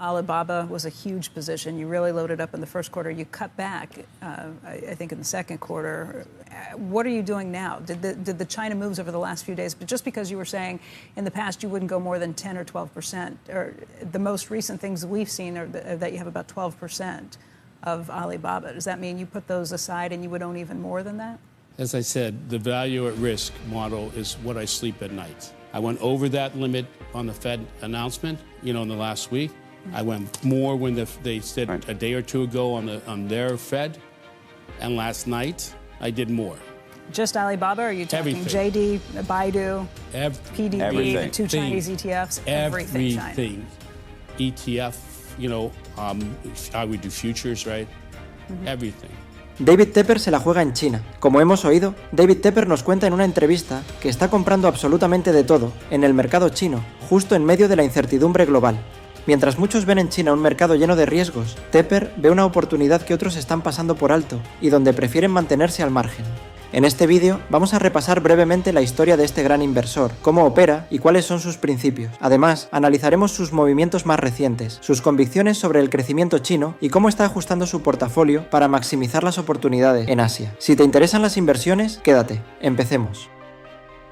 Alibaba was a huge position. You really loaded up in the first quarter. You cut back, I think, in the second quarter. What are you doing now? Did the China moves over the last few days, but just because you were saying in the past you wouldn't go more than 10 or 12%, or the most recent things we've seen are that you have about 12% of Alibaba. Does that mean you put those aside and you would own even more than that? As I said, the value at risk model is what I sleep at night. I went over that limit on the Fed announcement, in the last week. I went more when they said a day or two ago on their Fed, and last night I did more. Just Alibaba, or are you talking everything. JD, Baidu, PDB, everything. the two Chinese ETFs? Everything China. ETF, I would do futures, right? Everything. David Tepper se la juega en China. Como hemos oído, David Tepper nos cuenta en una entrevista que está comprando absolutamente de todo en el mercado chino, justo en medio de la incertidumbre global. Mientras muchos ven en China un mercado lleno de riesgos, Tepper ve una oportunidad que otros están pasando por alto y donde prefieren mantenerse al margen. En este vídeo vamos a repasar brevemente la historia de este gran inversor, cómo opera y cuáles son sus principios. Además, analizaremos sus movimientos más recientes, sus convicciones sobre el crecimiento chino y cómo está ajustando su portafolio para maximizar las oportunidades en Asia. Si te interesan las inversiones, quédate. Empecemos.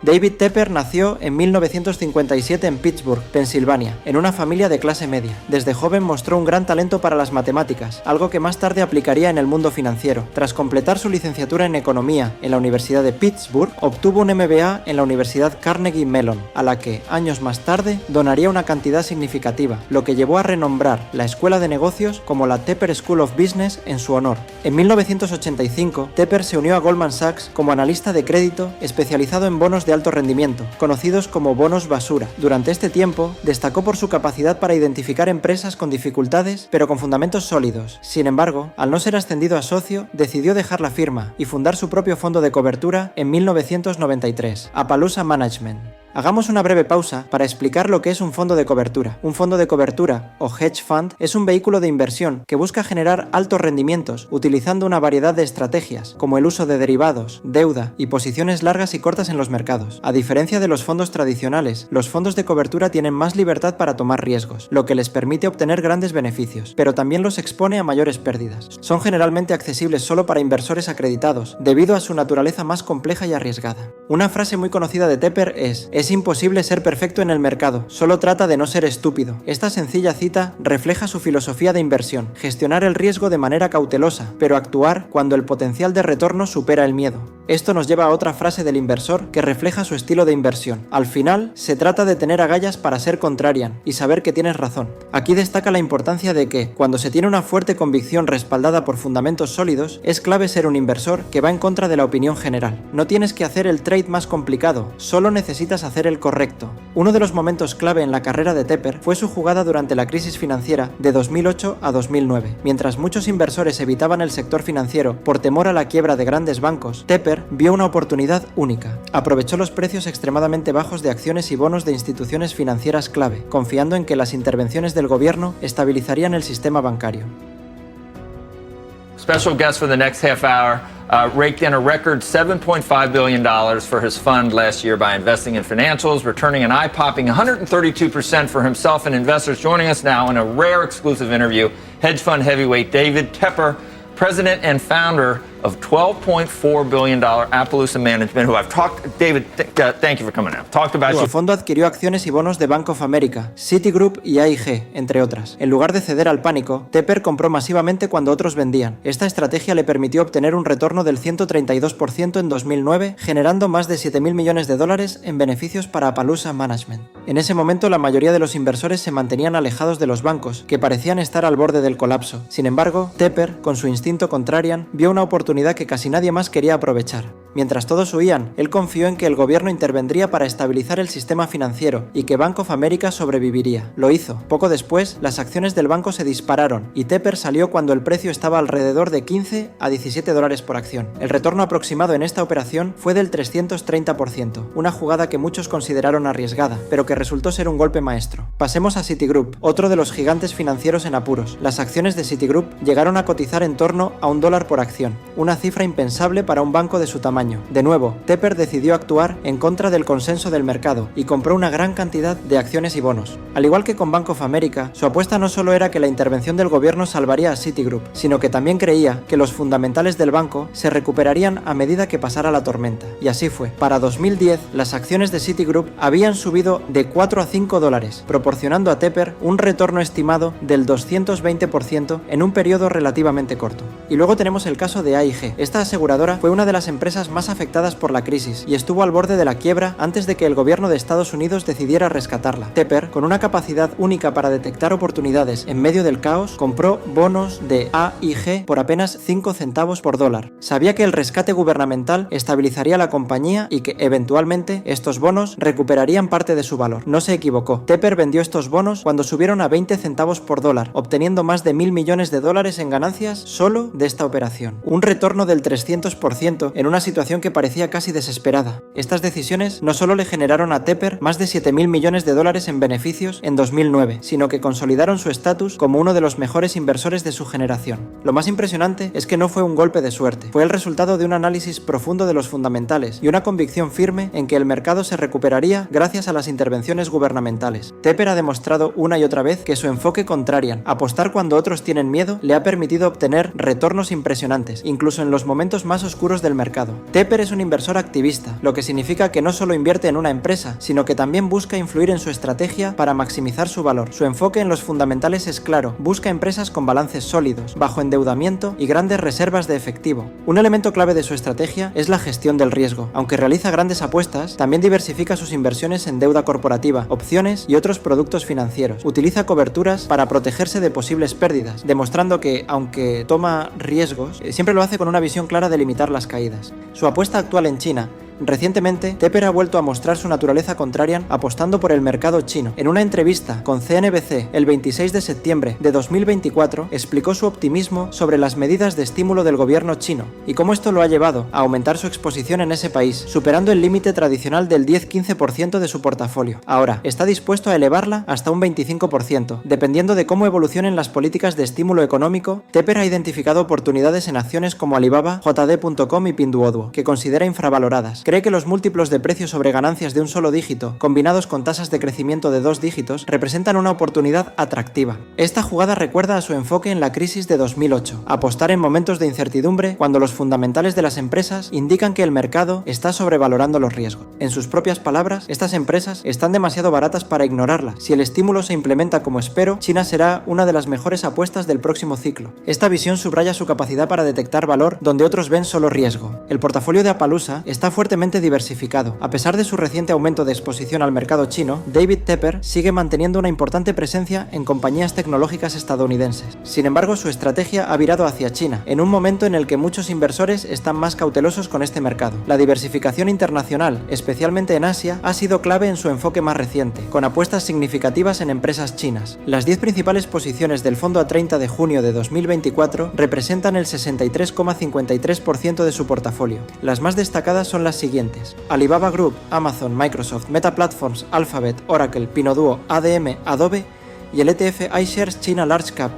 David Tepper nació en 1957 en Pittsburgh, Pensilvania, en una familia de clase media. Desde joven mostró un gran talento para las matemáticas, algo que más tarde aplicaría en el mundo financiero. Tras completar su licenciatura en Economía en la Universidad de Pittsburgh, obtuvo un MBA en la Universidad Carnegie Mellon, a la que, años más tarde, donaría una cantidad significativa, lo que llevó a renombrar la escuela de negocios como la Tepper School of Business en su honor. En 1985, Tepper se unió a Goldman Sachs como analista de crédito especializado en bonos de alto rendimiento, conocidos como bonos basura. Durante este tiempo, destacó por su capacidad para identificar empresas con dificultades, pero con fundamentos sólidos. Sin embargo, al no ser ascendido a socio, decidió dejar la firma y fundar su propio fondo de cobertura en 1993, Appaloosa Management. Hagamos una breve pausa para explicar lo que es un fondo de cobertura. Un fondo de cobertura, o hedge fund, es un vehículo de inversión que busca generar altos rendimientos utilizando una variedad de estrategias, como el uso de derivados, deuda y posiciones largas y cortas en los mercados. A diferencia de los fondos tradicionales, los fondos de cobertura tienen más libertad para tomar riesgos, lo que les permite obtener grandes beneficios, pero también los expone a mayores pérdidas. Son generalmente accesibles solo para inversores acreditados, debido a su naturaleza más compleja y arriesgada. Una frase muy conocida de Tepper es imposible ser perfecto en el mercado, solo trata de no ser estúpido. Esta sencilla cita refleja su filosofía de inversión, gestionar el riesgo de manera cautelosa, pero actuar cuando el potencial de retorno supera el miedo. Esto nos lleva a otra frase del inversor que refleja su estilo de inversión. Al final, se trata de tener agallas para ser contrarian y saber que tienes razón. Aquí destaca la importancia de que, cuando se tiene una fuerte convicción respaldada por fundamentos sólidos, es clave ser un inversor que va en contra de la opinión general. No tienes que hacer el trade más complicado, solo necesitas hacer el correcto. Uno de los momentos clave en la carrera de Tepper fue su jugada durante la crisis financiera de 2008 a 2009. Mientras muchos inversores evitaban el sector financiero por temor a la quiebra de grandes bancos, Tepper vio una oportunidad única. Aprovechó los precios extremadamente bajos de acciones y bonos de instituciones financieras clave, confiando en que las intervenciones del gobierno estabilizarían el sistema bancario. Special guest for the next half hour raked in a record $7.5 billion for his fund last year by investing in financials, returning an eye-popping 132% for himself and investors. Joining us now in a rare exclusive interview, hedge fund heavyweight David Tepper, president and founder of $12.4 billion Appaloosa Management, who I've talked. David, thank you for coming out. Talked about Su fondo adquirió acciones y bonos de Bank of America, Citigroup y AIG, entre otras. En lugar de ceder al pánico, Tepper compró masivamente cuando otros vendían. Esta estrategia le permitió obtener un retorno del 132% en 2009, generando más de $7.000 millones en beneficios para Appaloosa Management. En ese momento, la mayoría de los inversores se mantenían alejados de los bancos, que parecían estar al borde del colapso. Sin embargo, Tepper, con su instinto contrarian, vio una oportunidad que casi nadie más quería aprovechar. Mientras todos huían, él confió en que el gobierno intervendría para estabilizar el sistema financiero y que Bank of America sobreviviría. Lo hizo. Poco después, las acciones del banco se dispararon y Tepper salió cuando el precio estaba alrededor de $15 a $17 por acción. El retorno aproximado en esta operación fue del 330%, una jugada que muchos consideraron arriesgada, pero que resultó ser un golpe maestro. Pasemos a Citigroup, otro de los gigantes financieros en apuros. Las acciones de Citigroup llegaron a cotizar en torno a $1 por acción, una cifra impensable para un banco de su tamaño. tamaño. De nuevo, Tepper decidió actuar en contra del consenso del mercado y compró una gran cantidad de acciones y bonos. Al igual que con Bank of America, su apuesta no solo era que la intervención del gobierno salvaría a Citigroup, sino que también creía que los fundamentales del banco se recuperarían a medida que pasara la tormenta. Y así fue. Para 2010, las acciones de Citigroup habían subido de 4 a 5 dólares, proporcionando a Tepper un retorno estimado del 220% en un periodo relativamente corto. Y luego tenemos el caso de AIG. Esta aseguradora fue una de las empresas más afectadas por la crisis y estuvo al borde de la quiebra antes de que el gobierno de Estados Unidos decidiera rescatarla. Tepper, con una capacidad única para detectar oportunidades en medio del caos, compró bonos de AIG por apenas 5 centavos por dólar. Sabía que el rescate gubernamental estabilizaría la compañía y que, eventualmente, estos bonos recuperarían parte de su valor. No se equivocó. Tepper vendió estos bonos cuando subieron a 20 centavos por dólar, obteniendo más de $1.000 millones en ganancias solo de esta operación. Un retorno del 300% en una situación que parecía casi desesperada. Estas decisiones no solo le generaron a Tepper más de $7.000 millones en beneficios en 2009, sino que consolidaron su estatus como uno de los mejores inversores de su generación. Lo más impresionante es que no fue un golpe de suerte, fue el resultado de un análisis profundo de los fundamentales y una convicción firme en que el mercado se recuperaría gracias a las intervenciones gubernamentales. Tepper ha demostrado una y otra vez que su enfoque contrarian, apostar cuando otros tienen miedo, le ha permitido obtener retornos impresionantes, incluso en los momentos más oscuros del mercado. Tepper es un inversor activista, lo que significa que no solo invierte en una empresa, sino que también busca influir en su estrategia para maximizar su valor. Su enfoque en los fundamentales es claro, busca empresas con balances sólidos, bajo endeudamiento y grandes reservas de efectivo. Un elemento clave de su estrategia es la gestión del riesgo. Aunque realiza grandes apuestas, también diversifica sus inversiones en deuda corporativa, opciones y otros productos financieros. Utiliza coberturas para protegerse de posibles pérdidas, demostrando que, aunque toma riesgos, siempre lo hace con una visión clara de limitar las caídas. Su apuesta actual en China. Recientemente, Tepper ha vuelto a mostrar su naturaleza contrarian apostando por el mercado chino. En una entrevista con CNBC el 26 de septiembre de 2024, explicó su optimismo sobre las medidas de estímulo del gobierno chino y cómo esto lo ha llevado a aumentar su exposición en ese país, superando el límite tradicional del 10-15% de su portafolio. Ahora, está dispuesto a elevarla hasta un 25%. Dependiendo de cómo evolucionen las políticas de estímulo económico, Tepper ha identificado oportunidades en acciones como Alibaba, JD.com y Pinduoduo, que considera infravaloradas. Cree que los múltiplos de precios sobre ganancias de un solo dígito, combinados con tasas de crecimiento de 2 dígitos, representan una oportunidad atractiva. Esta jugada recuerda a su enfoque en la crisis de 2008, apostar en momentos de incertidumbre cuando los fundamentales de las empresas indican que el mercado está sobrevalorando los riesgos. En sus propias palabras, estas empresas están demasiado baratas para ignorarlas. Si el estímulo se implementa como espero, China será una de las mejores apuestas del próximo ciclo. Esta visión subraya su capacidad para detectar valor donde otros ven solo riesgo. El portafolio de Appaloosa está fuertemente diversificado. A pesar de su reciente aumento de exposición al mercado chino, David Tepper sigue manteniendo una importante presencia en compañías tecnológicas estadounidenses. Sin embargo, su estrategia ha virado hacia China, en un momento en el que muchos inversores están más cautelosos con este mercado. La diversificación internacional, especialmente en Asia, ha sido clave en su enfoque más reciente, con apuestas significativas en empresas chinas. Las 10 principales posiciones del fondo a 30 de junio de 2024 representan el 63,53% de su portafolio. Las más destacadas son las siguientes: Alibaba Group, Amazon, Microsoft, Meta Platforms, Alphabet, Oracle, Pinduoduo, ADM, Adobe y el ETF iShares China Large Cap.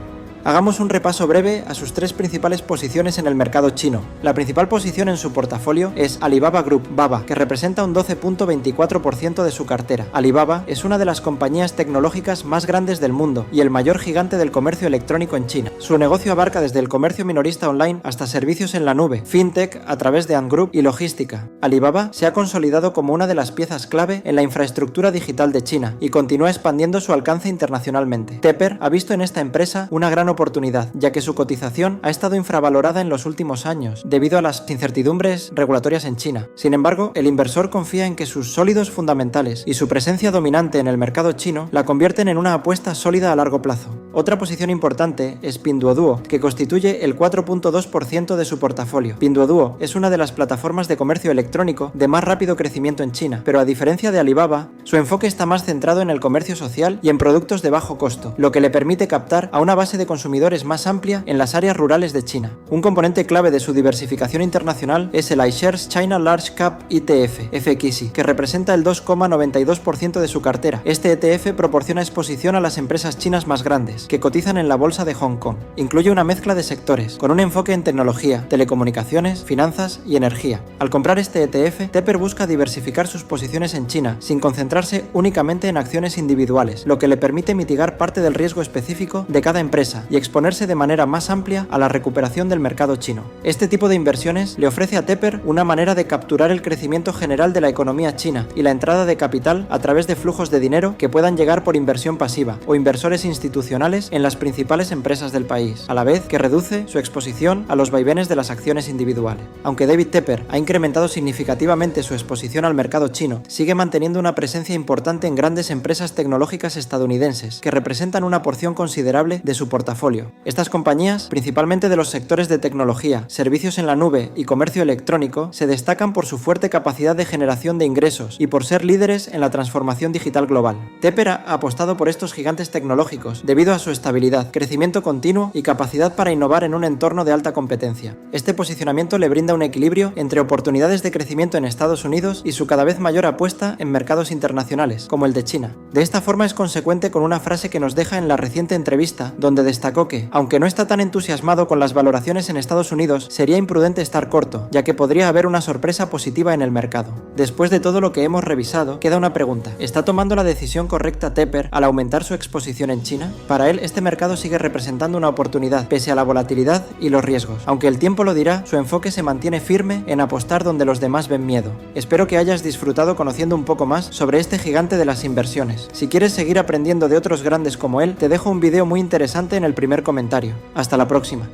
Hagamos un repaso breve a sus 3 principales posiciones en el mercado chino. La principal posición en su portafolio es Alibaba Group, BABA, que representa un 12,24% de su cartera. Alibaba es una de las compañías tecnológicas más grandes del mundo y el mayor gigante del comercio electrónico en China. Su negocio abarca desde el comercio minorista online hasta servicios en la nube, fintech a través de Ant Group y logística. Alibaba se ha consolidado como una de las piezas clave en la infraestructura digital de China y continúa expandiendo su alcance internacionalmente. Tepper ha visto en esta empresa una gran oportunidad, ya que su cotización ha estado infravalorada en los últimos años, debido a las incertidumbres regulatorias en China. Sin embargo, el inversor confía en que sus sólidos fundamentales y su presencia dominante en el mercado chino la convierten en una apuesta sólida a largo plazo. Otra posición importante es Pinduoduo, que constituye el 4,2% de su portafolio. Pinduoduo es una de las plataformas de comercio electrónico de más rápido crecimiento en China, pero a diferencia de Alibaba, su enfoque está más centrado en el comercio social y en productos de bajo costo, lo que le permite captar a una base de consumidores más amplia en las áreas rurales de China. Un componente clave de su diversificación internacional es el iShares China Large Cap ETF, FXI, que representa el 2,92% de su cartera. Este ETF proporciona exposición a las empresas chinas más grandes, inversiones que cotizan en la bolsa de Hong Kong. Incluye una mezcla de sectores, con un enfoque en tecnología, telecomunicaciones, finanzas y energía. Al comprar este ETF, Tepper busca diversificar sus posiciones en China, sin concentrarse únicamente en acciones individuales, lo que le permite mitigar parte del riesgo específico de cada empresa y exponerse de manera más amplia a la recuperación del mercado chino. Este tipo de inversiones le ofrece a Tepper una manera de capturar el crecimiento general de la economía china y la entrada de capital a través de flujos de dinero que puedan llegar por inversión pasiva o inversores institucionales en las principales empresas del país, a la vez que reduce su exposición a los vaivenes de las acciones individuales. Aunque David Tepper ha incrementado significativamente su exposición al mercado chino, sigue manteniendo una presencia importante en grandes empresas tecnológicas estadounidenses, que representan una porción considerable de su portafolio. Estas compañías, principalmente de los sectores de tecnología, servicios en la nube y comercio electrónico, se destacan por su fuerte capacidad de generación de ingresos y por ser líderes en la transformación digital global. Tepper ha apostado por estos gigantes tecnológicos debido a su estabilidad, crecimiento continuo y capacidad para innovar en un entorno de alta competencia. Este posicionamiento le brinda un equilibrio entre oportunidades de crecimiento en Estados Unidos y su cada vez mayor apuesta en mercados internacionales, como el de China. De esta forma es consecuente con una frase que nos deja en la reciente entrevista, donde destacó que, aunque no está tan entusiasmado con las valoraciones en Estados Unidos, sería imprudente estar corto, ya que podría haber una sorpresa positiva en el mercado. Después de todo lo que hemos revisado, queda una pregunta. ¿Está tomando la decisión correcta Tepper al aumentar su exposición en China? Para él, este mercado sigue representando una oportunidad, pese a la volatilidad y los riesgos. Aunque el tiempo lo dirá, su enfoque se mantiene firme en apostar donde los demás ven miedo. Espero que hayas disfrutado conociendo un poco más sobre este gigante de las inversiones. Si quieres seguir aprendiendo de otros grandes como él, te dejo un video muy interesante en el primer comentario. Hasta la próxima.